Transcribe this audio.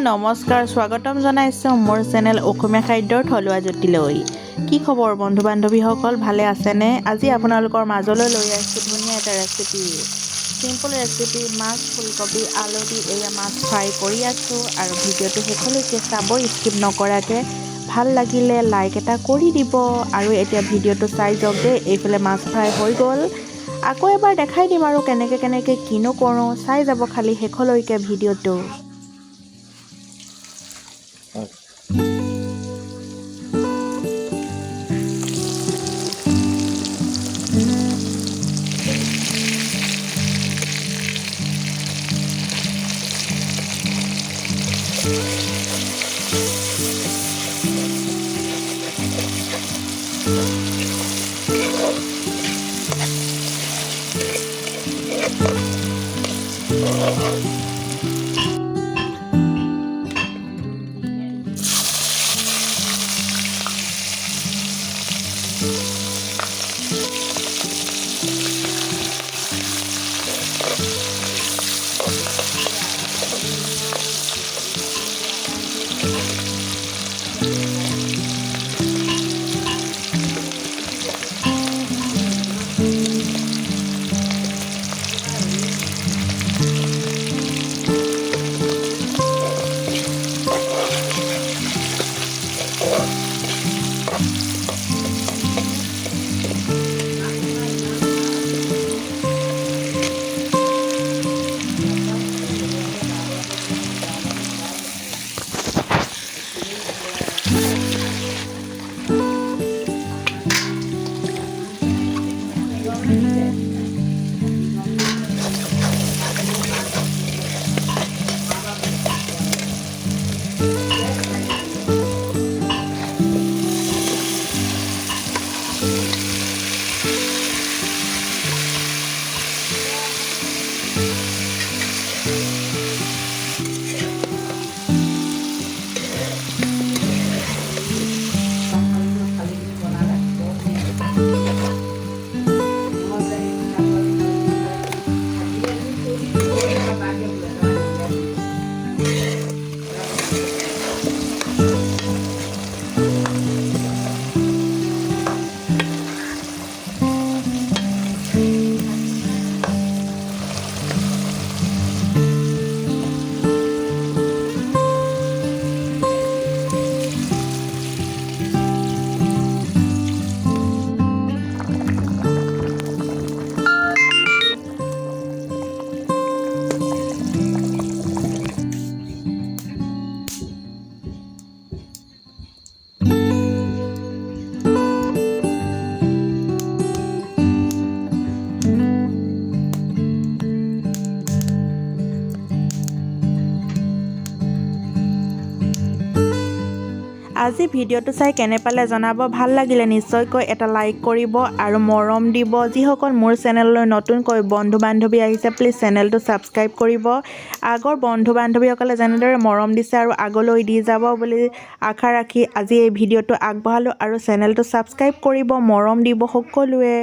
নমস্কাৰ স্বাগতম জনাইছো মোৰ চেনেল অসমীয়া খাদ্যৰ থলুৱা জুতিলৈ। কি খবৰ বন্ধু বান্ধৱীসকল, ভালে আছেনে? আজি আপোনালোকৰ মাজলৈ লৈ আহিছোঁ ধুনীয়া এটা ৰেচিপি। চিম্পল ৰেচিপি, মাছ ফুলকবি আলু দি এয়া মাছ ফ্ৰাই কৰি আছোঁ আৰু ভিডিঅ'টো শেষলৈকে চাব স্কিপ নকৰাকৈ। ভাল লাগিলে লাইক এটা কৰি দিব আৰু এতিয়া ভিডিঅ'টো চাই যাওক দেই। এইফালে মাছ ফ্ৰাই হৈ গ'ল, আকৌ এবাৰ দেখাই দিম আৰু কেনেকৈ কিনো কৰোঁ, চাই যাব খালি শেষলৈকে ভিডিঅ'টো। আজি ভিডিঅ'টো চাই কেনে পালে জনাব। ভাল লাগিলে নিশ্চয়কৈ এটা লাইক কৰিব আৰু মৰম দিব। যিসকল মোৰ চেনেললৈ নতুনকৈ বন্ধু বান্ধৱী আহিছে প্লিজ চেনেলটো ছাবস্ক্ৰাইব কৰিব। আগৰ বন্ধু বান্ধৱীসকলে যেনেদৰে মৰম দিছে আৰু আগলৈ দি যাব বুলি আশা ৰাখি আজি এই ভিডিঅ'টো আগবঢ়ালোঁ আৰু চেনেলটো ছাবস্ক্ৰাইব কৰিব, মৰম দিব সকলোৱে।